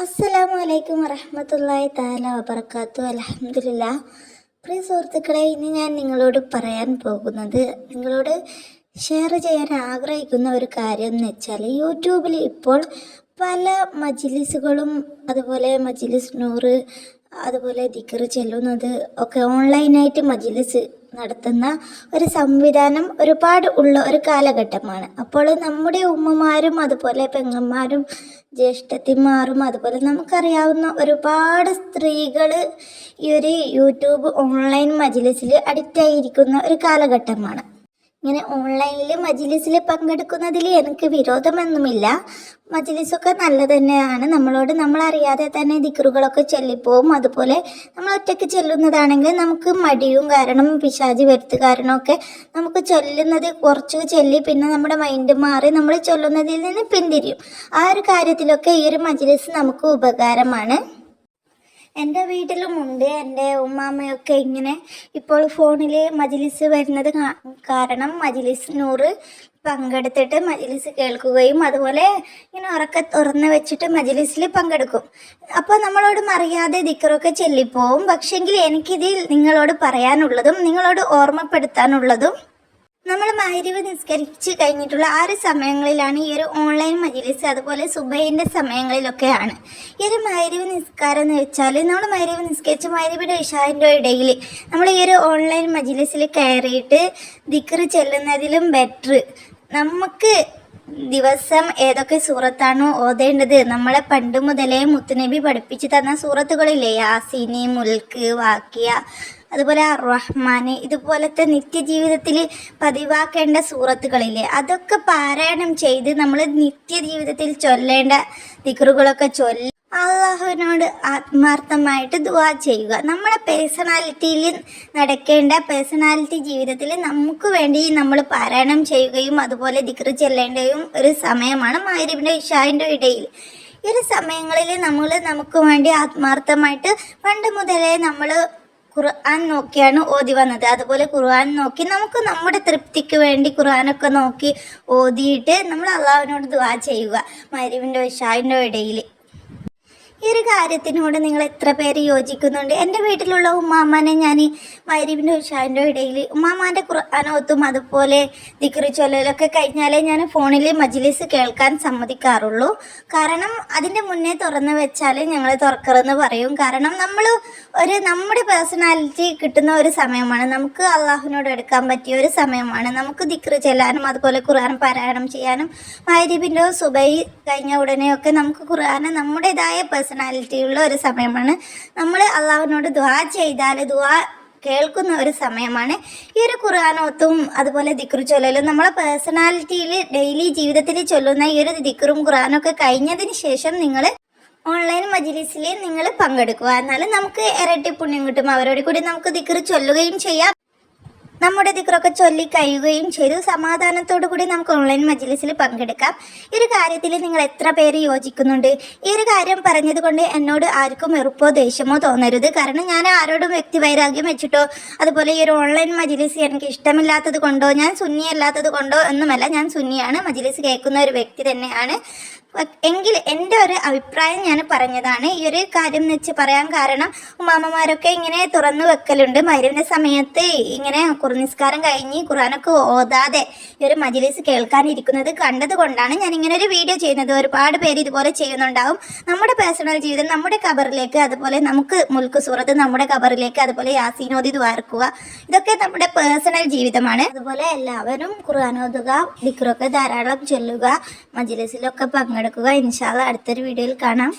അസ്സലാമു അലൈക്കും വറഹ്മത്തുള്ളാഹി തആല വബറകാതുഹു. അൽഹംദുലില്ലാ. പ്രിയ സുഹൃത്തുക്കളെ, ഇന്ന് ഞാൻ നിങ്ങളോട് പറയാൻ പോകുന്നത്, നിങ്ങളോട് ഷെയർ ചെയ്യാൻ ആഗ്രഹിക്കുന്ന ഒരു കാര്യം എന്ന് വെച്ചാൽ, യൂട്യൂബിൽ ഇപ്പോൾ പല മജ്ലിസുകളും അതുപോലെ മജ്ലിസ് നൂറ് അതുപോലെ ദിക്ർ ചെല്ലുന്നത് ഒക്കെ ഓൺലൈനായിട്ട് മജ്ലിസ് നടത്തുന്ന ഒരു സംവിധാനം ഒരുപാട് ഉള്ള ഒരു കാലഘട്ടമാണ്. അപ്പോൾ നമ്മുടെ ഉമ്മമാരും അതുപോലെ പെങ്ങന്മാരും ജ്യേഷ്ഠത്തിമാരും അതുപോലെ നമുക്കറിയാവുന്ന ഒരുപാട് സ്ത്രീകൾ ഈ ഒരു യൂട്യൂബ് ഓൺലൈൻ മജ്ലിസിൽ അഡിക്റ്റായിരിക്കുന്ന ഒരു കാലഘട്ടമാണ്. ഇങ്ങനെ ഓൺലൈനിൽ മജ്ലിസിൽ പങ്കെടുക്കുന്നതിൽ എനിക്ക് വിരോധമൊന്നുമില്ല. മജ്ലിസൊക്കെ നല്ലത് തന്നെയാണ്. നമ്മളറിയാതെ തന്നെ ദിക്റുകളൊക്കെ ചൊല്ലിപ്പോവും. അതുപോലെ നമ്മൾ ഒറ്റയ്ക്ക് ചൊല്ലുന്നതാണെങ്കിൽ നമുക്ക് മടിയും കാരണം പിശാചി വരുത്ത് കാരണമൊക്കെ നമുക്ക് ചൊല്ലുന്നത് കുറച്ച് ചൊല്ലി പിന്നെ നമ്മുടെ മൈൻഡ് മാറി നമ്മൾ ചൊല്ലുന്നതിൽ നിന്ന് പിന്തിരിയും. ആ ഒരു കാര്യത്തിലൊക്കെ ഈ ഒരു മജ്ലിസ് നമുക്ക് ഉപകാരമാണ്. എൻ്റെ വീട്ടിലുമുണ്ട്. എൻ്റെ ഉമ്മാമ്മയൊക്കെ ഇങ്ങനെ ഇപ്പോൾ ഫോണിൽ മജ്ലിസ് വരുന്നത് കാരണം മജ്ലിസ് നൂറ് പങ്കെടുത്തിട്ട് മജ്ലിസ് കേൾക്കുകയും അതുപോലെ ഇങ്ങനെ ഉറക്കെ തുറന്ന് വെച്ചിട്ട് മജ്ലിസിൽ പങ്കെടുക്കും. അപ്പോൾ നമ്മളോട് അറിയാതെ ദിക്റൊക്കെ ചൊല്ലിപ്പോവും. പക്ഷെങ്കിൽ എനിക്കിതിൽ നിങ്ങളോട് പറയാനുള്ളതും നിങ്ങളോട് ഓർമ്മപ്പെടുത്താനുള്ളതും, നമ്മൾ മഗ്‌രിബ് നിസ്കരിച്ച് കഴിഞ്ഞിട്ടുള്ള ആ ഒരു സമയങ്ങളിലാണ് ഈ ഒരു ഓൺലൈൻ മജ്ലിസ്, അതുപോലെ സുബഹിൻ്റെ സമയങ്ങളിലൊക്കെയാണ് ഈ ഒരു മഗ്‌രിബ് നിസ്കാരം എന്ന് വെച്ചാൽ, നമ്മൾ മഗ്‌രിബ് നിസ്കരിച്ച് മഗ്‌രിബിൻ്റെ ഇശാൻ്റെ ഇടയിൽ നമ്മൾ ഈ ഒരു ഓൺലൈൻ മജ്ലിസിൽ കയറിയിട്ട് ദിക്ർ ചെല്ലുന്നതിലും ബെറ്റർ നമുക്ക് ദിവസം ഏതൊക്കെ സൂറത്താണോ ഓതേണ്ടത്, നമ്മളെ പണ്ട് മുതലേ മുത്തുനബി പഠിപ്പിച്ച് തന്ന സൂറത്തുകളില്ലേ, യാസീന്, മുൽക്ക്, വാക്കിയ, അതുപോലെ റഹ്മാൻ, ഇതുപോലത്തെ നിത്യജീവിതത്തിൽ പതിവാക്കേണ്ട സൂറത്തുകളില്ലേ, അതൊക്കെ പാരായണം ചെയ്ത് നമ്മൾ നിത്യജീവിതത്തിൽ ചൊല്ലേണ്ട ദിക്റുകളൊക്കെ ചൊല്ലി അള്ളാഹുവിനോട് ആത്മാർത്ഥമായിട്ട് ദുആ ചെയ്യുക. നമ്മുടെ പേഴ്സണാലിറ്റിയിൽ നടക്കേണ്ട പേഴ്സണാലിറ്റി ജീവിതത്തിൽ നമുക്ക് വേണ്ടി നമ്മൾ പാരായണം ചെയ്യുകയും അതുപോലെ ദിക്ർ ചെല്ലേണ്ടയും ഒരു സമയമാണ് മഗ്‌രിബിൻ്റെ ഇശാൻ്റെ ഇടയിൽ. ഈ ഒരു സമയങ്ങളിൽ നമുക്ക് വേണ്ടി ആത്മാർത്ഥമായിട്ട് പണ്ട് മുതലേ നമ്മൾ ഖുർആൻ നോക്കിയാണ് ഓതി വന്നത്. അതുപോലെ ഖുർആൻ നോക്കി നമുക്ക് നമ്മുടെ തൃപ്തിക്ക് വേണ്ടി ഖുർആനൊക്കെ നോക്കി ഓതിയിട്ട് നമ്മൾ അള്ളാഹുവിനോട് ദുആ ചെയ്യുക മഗ്‌രിബിൻ്റെ ഇശാൻ്റെ ഇടയിൽ. ഈ ഒരു കാര്യത്തിനോട് നിങ്ങൾ എത്ര പേര് യോജിക്കുന്നുണ്ട്? എൻ്റെ വീട്ടിലുള്ള ഉമ്മാമാനെ ഞാൻ മഗ്‌രിബിൻ്റെ ഇശാൻ്റെ ഇടയിൽ ഉമ്മാമാൻ്റെ ഖുർആനോത്തും അതുപോലെ ദിക്ർ ചൊല്ലലൊക്കെ കഴിഞ്ഞാലേ ഞാൻ ഫോണിൽ മജ്ലിസ് കേൾക്കാൻ സമ്മതിക്കാറുള്ളൂ. കാരണം അതിൻ്റെ മുന്നേ തുറന്ന് വെച്ചാൽ ഞങ്ങൾ തുറക്കറെന്ന് പറയും. കാരണം നമ്മുടെ പേഴ്സണാലിറ്റി കിട്ടുന്ന ഒരു സമയമാണ്, നമുക്ക് അള്ളാഹുവിനോട് എടുക്കാൻ പറ്റിയ ഒരു സമയമാണ്. നമുക്ക് ദിക്ർ ചെല്ലാനും അതുപോലെ ഖുർആൻ പാരായണം ചെയ്യാനും മഗ്‌രിബിൻ്റെ സുബഹി കഴിഞ്ഞ ഉടനെയൊക്കെ നമുക്ക് ഖുർആൻ നമ്മുടേതായ പേഴ്സണാലിറ്റിയുള്ള ഒരു സമയമാണ്. നമ്മൾ അള്ളാഹുവിനോട് ദുആ ചെയ്താൽ ദുആ കേൾക്കുന്ന ഒരു സമയമാണ്. ഈ ഒരു ഖുർആനോത്തും അതുപോലെ ദിക്ർ ചൊല്ലലും നമ്മളെ പേഴ്സണാലിറ്റിയിൽ ഡെയിലി ജീവിതത്തിൽ ചൊല്ലുന്ന ഈ ഒരു ദിക്റും ഖുർആനൊക്കെ കഴിഞ്ഞതിന് ശേഷം നിങ്ങൾ ഓൺലൈൻ മജ്ലിസിൽ നിങ്ങൾ പങ്കെടുക്കുക. എന്നാലും നമുക്ക് ഇരട്ടി പുണ്യം കിട്ടും. അവരോട് കൂടി നമുക്ക് ദിക്ർ ചൊല്ലുകയും ചെയ്യാം, നമ്മുടെ ദിക്റൊക്കെ ചൊല്ലി കഴിയുകയും ചെയ്തു സമാധാനത്തോടു കൂടി നമുക്ക് ഓൺലൈൻ മജ്ലിസിൽ പങ്കെടുക്കാം. ഈ ഒരു കാര്യത്തിൽ നിങ്ങൾ എത്ര പേര് യോജിക്കുന്നുണ്ട്? ഈ ഒരു കാര്യം പറഞ്ഞത് കൊണ്ട് എന്നോട് ആർക്കും വെറുപ്പോ ദേഷ്യമോ തോന്നരുത്. കാരണം ഞാൻ ആരോടും വ്യക്തിവൈരാഗ്യം വെച്ചിട്ടോ അതുപോലെ ഈ ഒരു ഓൺലൈൻ മജ്ലിസ് എനിക്ക് ഇഷ്ടമില്ലാത്തത് കൊണ്ടോ ഞാൻ സുന്നി അല്ലാത്തത് കൊണ്ടോ ഒന്നുമല്ല. ഞാൻ സുന്നിയാണ്, മജ്ലിസ് കേൾക്കുന്ന ഒരു വ്യക്തി തന്നെയാണ്. എങ്കിൽ എൻ്റെ ഒരു അഭിപ്രായം ഞാൻ പറഞ്ഞതാണ്. ഈ ഒരു കാര്യം എന്ന് വെച്ച് പറയാൻ കാരണം, ഉമ്മാമ്മമാരൊക്കെ ഇങ്ങനെ തുറന്നു വെക്കലുണ്ട് മഗ്‌രിബിൻ്റെ സമയത്ത് ഇങ്ങനെ നിസ്കാരം കഴിഞ്ഞ് ഖുർആനൊക്കെ ഓതാതെ ഈ ഒരു മജ്ലിസ് കേൾക്കാനിരിക്കുന്നത് കണ്ടത് കൊണ്ടാണ് ഞാൻ ഇങ്ങനെ ഒരു വീഡിയോ ചെയ്യുന്നത്. ഒരുപാട് പേര് ഇതുപോലെ ചെയ്യുന്നുണ്ടാവും. നമ്മുടെ പേഴ്സണൽ ജീവിതം നമ്മുടെ ഖബറിലേക്ക്, അതുപോലെ നമുക്ക് മുൽക്ക് സൂറത്ത് നമ്മുടെ ഖബറിലേക്ക്, അതുപോലെ യാസീൻ ഓതി ദുആർക്കുക, ഇതൊക്കെ നമ്മുടെ പേഴ്സണൽ ജീവിതമാണ്. അതുപോലെ എല്ലാവരും ഖുർആൻ ഓതുക, ദിക്റൊക്കെ ധാരാളം ചൊല്ലുക, മജ്ലിസിലൊക്കെ പങ്കെടുക്കുക. ഇൻഷാ അല്ലാഹ് അടുത്തൊരു വീഡിയോയിൽ കാണാം.